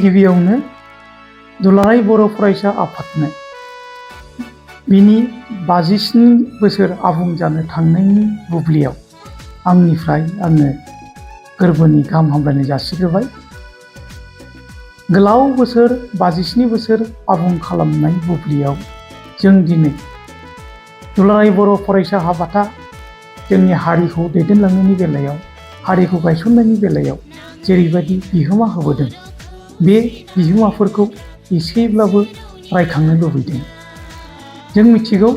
गिबियावनो दुलाराय बर' फरायसा आफादनो बिनि 57 बोसोर आबुं जानो थांनायनि बुब्लियाव आंनिफ्राय आङो गोरबोनि गाहाम हामलायनाय जासिग्रोबाय। गोलाव बोसोर 57 बोसोर आबुं खालामनाय बुब्लियाव जों दिनै दुलाराय बर' फरायसा आफादा जोंनि हारिखौ दैदेनलांनायनि बेलायाव, हारिखौ गायसननायनि बेलायाव जेरैबायदि बिहोमा होबोदों, बे बिहोमाफोरखौ एसेब्लाबो रायखांनो लुबैदों। जों मिथिगौ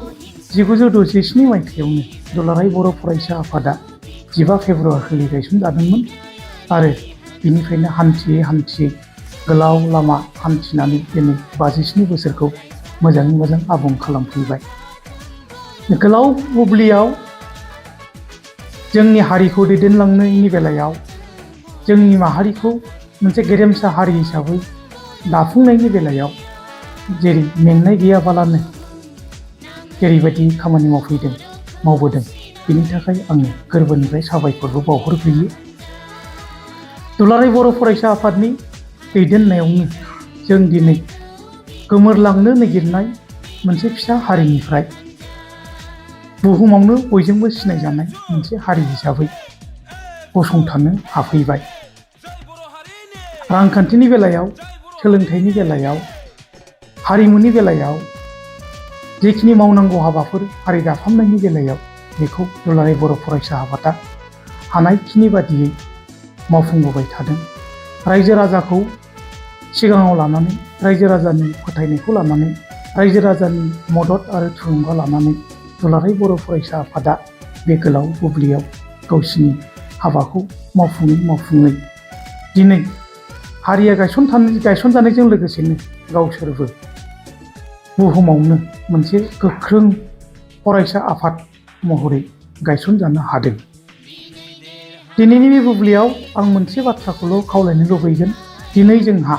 1967 मायथाइयावनो दुलाराय बर' फरायसा आफादा 15 फेब्रुवारि गायसनजादोंमोन आरो बिनिफ्रायनो हान्थियै गोलाव लामा हान्थिनानै दिनै 57 बोसोरखौ मोजाङै मोजां आबुं खालामफैबाय। गोलाव बुब्लियाव जोंनि हारिखौ दैदेनलांनायनि बेलायाव, जोंनि माहारिखौ मोनसे गेरेमसा हारि हिसाबै दाफुंनायनि बेलायाव जेरै मेंनाय गैयाबालानो जेरैबायदि खामानि मावबोदों, बेनि थाखाय आङो गोरबोनिफ्राय साबायखरबो बावहरग्रोयो। दुलाराय बर' फरायसा आफादनि दैदेननायावनो जों दिनै गोमोरलांनो नागिरनाय मोनसे फिसा हारिनिफ्राय बुहुमावनो बयजोंबो सिनायजानाय मोनसे हारि हिसाबै गसंथानो हाफैबाय। रांखान्थिनि बेलायाव, सोलोंथाइनि बेलायाव, हारिमुनि बेलायाव जेखिनि मावनांगौ हाबाफोर हारि दाफामनायनि बेलायाव बेखौ दुलाराय बर' फरायसा आफादा हानायखिनि बादियै मावफुंबोबाय थादों। रायजो राजाखौ सिगाङाव लानानै, रायजो राजानि फोथायनायखौ लानानै, रायजो राजानि मदद आरो थुलुंगा लानानै दुलाराय बर' फरायसा आफादा बे गोलाव बुब्लियाव गावसिनि हाबाखौ मावफुङै दिनै हारिया गायसनजानायजों लोगोसेनो गावसोरबो बुहुमावनो मोनसे गोख्रों फरायसा आफाद महरै गायसनजानो हादों। दिनैनि बे बुब्लियाव आं मोनसे बाथ्राखौल' खावलायनो लुबैगोन। दिनै जोंहा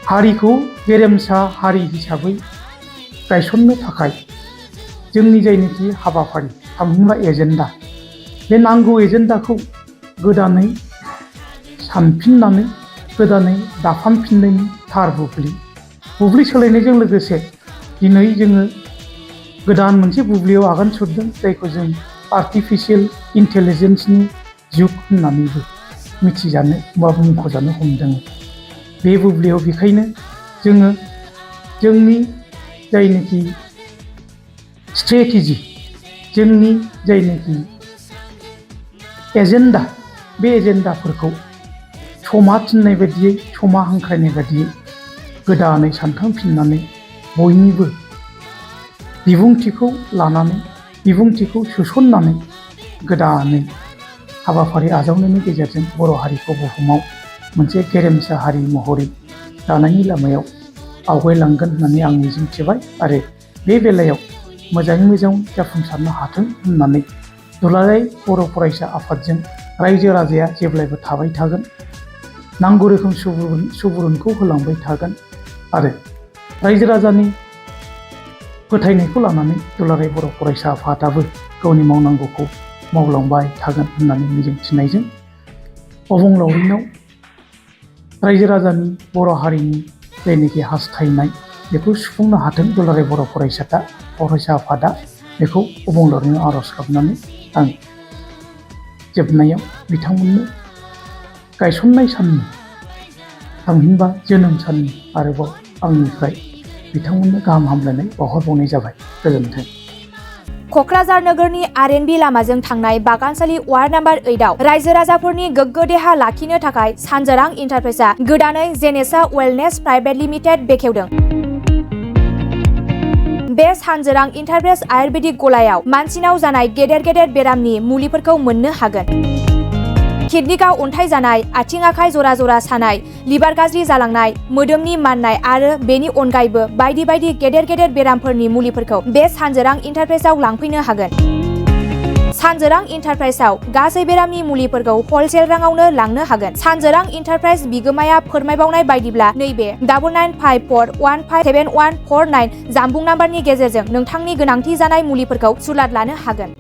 हारिखौ गेरेमसा हारि हिसाबै गायसननो थाखाय जोंनि जायनोखि हाबाफारि, थामहिनबा एजेन्डा, बे नांगौ एजेन्डाखौ गोदानै सानफिननानै, गोदानै दाफामफिननायनि थार बुब्लि सोलायनायजों लोगोसे दिनै जोङो गोदान मोनसे बुब्लियाव आगान सुरदों, जायखौ जों आर्टिफिसियेल इन्टेलिजेन्सनि जुग होननानैबो मिथिजानो बा मुंख'जानो हमदों। बे बुब्लियाव बेखायनो जोङो जोंनि जायनोखि स्ट्रेटेजि, जोंनि जायनोखि एजेन्डा, बे एजेन्डाफोरखौ समा थिननाय बायदियै, समा हांख्रायनाय बायदियै गोदानै सानखांफिननानै बयनिबो बिबुंथिखौ लानानै, बिबुंथिखौ सोसननानै गोदानै हाबाफारि आजावनायनि गेजेरजों बर' हारिखौ बुहुमाव मोनसे गेरेमसा हारि महरै दानायनि लामायाव आवगायलांगोन होननानै आं मिजिंथिबाय आरो बे बेलायाव मोजाङै मोजां जाफुंसारनो हाथों होननानै दुलाराय बर' फरायसा आफादजों रायजो राजाया जेब्लायबो थाबाय थागोन, नांगौ रोखोम सुबुरुनखौ होलांबाय थागोन आरो रायजो राजानि फोथायनायखौ लानानै दुलाराय बर' फरायसा आफादाबो गावनि मावनांगौखौ मावलांबाय थागोन होननानै मिजिंथिनायजों अबंलावरिनाव रायजो राजानि, बर' हारिनि जायनोखि हास्थायनाय बेखौ सुफुंनो हाथों दुलाराय बर' फरायसा आफादा, बेखौ अबंलावरिनाव आर'ज गाबनानै आं जोबनायाव बिथांमोननो गायसननाय साननि थामहिनबा जोनोम साननि आरोबाव आंनिफ्राय बिथांमोननो गाहाम हामलायनाय बावहरबावनाय जाबाय। गोजोन्थों। क'क्राझार नोगोरनि आर.एन.बी लामाजों थांनाय बागानसालि वार्ड नाम्बार 8 आव रायजो राजाफोरनि गोग्गो देहा लाखिनो थाखाय सानजोरां इन्टारप्राइजआ गोदानै जेनेसा वेलनेस प्राइभेट लिमिटेड बेखेवदों। बे सानजोरां इन्टारप्राइज आयुर्वेदिक गलायाव मानसिनाव जानाय गेदेर बेरामनि मुलिफोरखौ मोननो हागोन। किडनिकआव अन्थाइ जानाय, आथिं आखाइ जरा सानाय, लिभार गाज्रि जालांनाय, मोदोमनि माननाय आरो बेनि अनगायैबो बायदि गेदेर बेरामफोरनि मुलिफोरखौ बे सानजोरां इन्टारप्राइजआव लांफैनो हागोन। सानजोरां इन्टारप्राइजआव गासै बेरामनि मुलिफोरखौ हलसेल राङावनो लांनो हागोन। सानजोरां इन्टारप्राइज बिगोमाया फोरमायबावनाय बायदिब्ला नैबे 9954157149 जानबुं नाम्बारनि गेजेरजों नोंथांनि गोनांथि जानाय मुलिफोरखौ सुलाद लानो हागोन।